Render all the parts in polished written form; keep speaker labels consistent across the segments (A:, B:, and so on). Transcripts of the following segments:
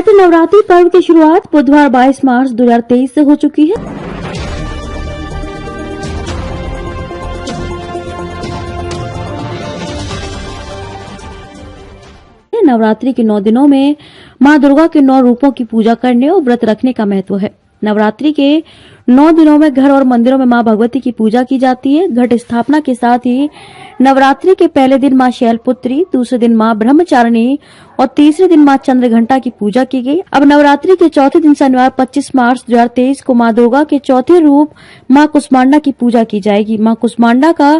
A: चैत्र नवरात्रि पर्व की शुरुआत बुधवार 22 मार्च 2023 से हो चुकी है। नवरात्रि के 9 दिनों में मां दुर्गा के 9 रूपों की पूजा करने और व्रत रखने का महत्व है। नवरात्रि के 9 दिनों में घर और मंदिरों में मां भगवती की पूजा की जाती है। घट स्थापना के साथ ही नवरात्रि के पहले दिन मां शैलपुत्री, दूसरे दिन मां ब्रह्मचारिणी और तीसरे दिन मां चंद्रघंटा की पूजा की गई। अब नवरात्रि के चौथे दिन शनिवार 25 मार्च 2023 को मां दुर्गा के चौथे रूप मां कुष्मांडा की पूजा की जाएगी। मां कुष्मांडा का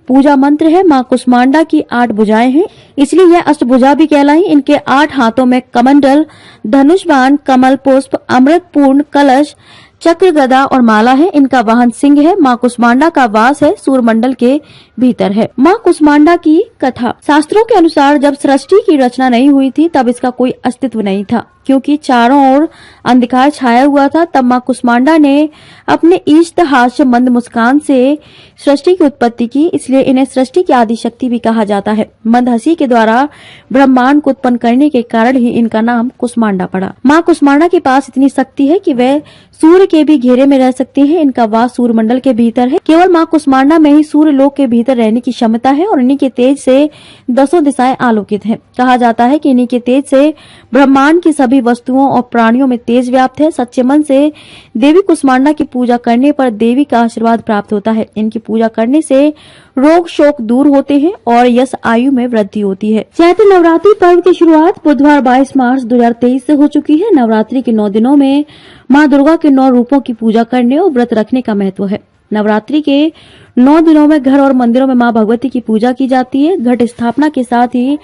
A: पूजा मंत्र है। मां कुष्मांडा की 8 भुजाएं हैं, इसलिए यह अष्टभुजा भी कहलाई। इनके 8 हाथों में कमंडल, धनुष बाण, कमल पुष्प, अमृत पूर्ण कलश, चक्र, गदा और माला है। इनका वाहन सिंह है। मां कुष्मांडा का वास है सूर्यमंडल के भीतर है। मां कुष्मांडा की कथा। शास्त्रों के अनुसार जब सृष्टि की रचना नहीं हुई थी तब इसका कोई अस्तित्व नहीं था, क्योंकि चारों ओर अंधकार छाया हुआ था। तब मां कुष्मांडा ने अपने ईष्ट हास्य मंद मुस्कान से सृष्टि की उत्पत्ति की, इसलिए इन्हें सृष्टि की आदि शक्ति भी कहा जाता है। मंद हंसी के द्वारा ब्रह्मांड को उत्पन्न करने के कारण ही इनका नाम कुष्मांडा पड़ा। मां कुष्मांडा के पास इतनी शक्ति है कि वह सूर्य के भी घेरे में रह सकती है। इनका वास सूर्यमंडल के भीतर है। केवल मां कुष्मांडा में ही सूर्य लोक के भीतर रहने की क्षमता है और इन्हीं के तेज से 10 दिशाएं आलोकित हैं। कहा जाता है कि इन्हीं के तेज से ब्रह्मांड की सभी वस्तुओं और प्राणियों में तेज व्याप्त है। सच्चे मन से देवी कुष्मांडा की पूजा करने पर देवी का आशीर्वाद प्राप्त होता है। इनकी पूजा करने से रोग शोक दूर होते हैं और यश आयु में वृद्धि होती है। चैत्र नवरात्रि पर्व की शुरुआत बुधवार 22 मार्च 2023 से हो चुकी है। नवरात्रि के 9 दिनों में मां दुर्गा के 9 रूपों की पूजा करने और व्रत रखने का महत्व है। नवरात्रि के 9 दिनों में घर और मंदिरों में मां भगवती की पूजा की जाती है। घट स्थापना के साथ ही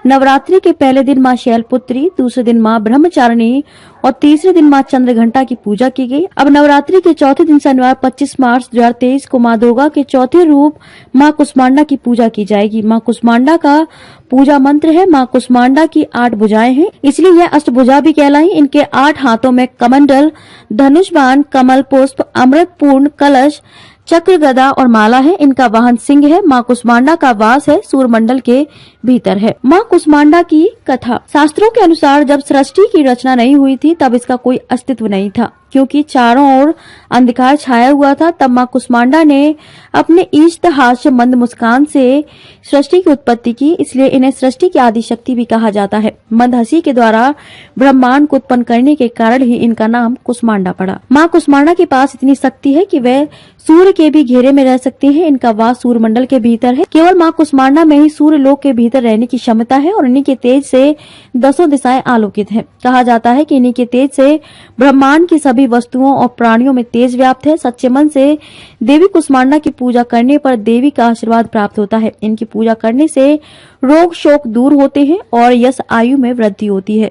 A: नवरात्रि के पहले दिन मां शैलपुत्री, दूसरे दिन मां ब्रह्मचारिणी और तीसरे दिन मां चंद्रघंटा की पूजा की गई। अब नवरात्रि के चौथे दिन शनिवार 25 मार्च 2023 को मां दुर्गा के चौथे रूप मां कुष्मांडा की पूजा की जाएगी। मां कुष्मांडा का पूजा मंत्र है। मां कुष्मांडा की 8 भुजाएं हैं, इसलिए यह अष्टभुजा भी कहलाई। इनके 8 हाथों में कमंडल, धनुष बाण, कमल पुष्प, अमृत पूर्ण कलश, चक्र, गदा और माला है। इनका वाहन सिंह है। मां कुष्मांडा का वास है सूर्यमंडल के भीतर है। मां कुष्मांडा की कथा। शास्त्रों के अनुसार जब सृष्टि की रचना नहीं हुई थी तब इसका कोई अस्तित्व नहीं था, क्योंकि चारों ओर अंधकार छाया हुआ था। तब मां कुष्मांडा ने अपने ईष्ट हास्य मंद मुस्कान से सृष्टि की उत्पत्ति की, इसलिए इन्हें सृष्टि की आदि शक्ति भी कहा जाता है। मंद हंसी के द्वारा ब्रह्मांड को उत्पन्न करने के कारण ही इनका नाम कुष्मांडा पड़ा। मां कुष्मांडा के पास इतनी शक्ति है कि वह सूर्य के भी घेरे में रह सकती है। इनका वास सूर्यमंडल के भीतर है। केवल मां कुष्मांडा में ही सूर्य लोक के भीतर रहने की क्षमता है और इन्हीं के तेज से 10 दिशाएं आलोकित हैं। कहा जाता है कि इन्हीं के तेज से ब्रह्मांड की सभी वस्तुओं और प्राणियों में तेज व्याप्त है। सच्चे मन से देवी कुष्मांडा की पूजा करने पर देवी का आशीर्वाद प्राप्त होता है। इनकी पूजा करने से रोग शोक दूर होते हैं और यश आयु में वृद्धि होती है।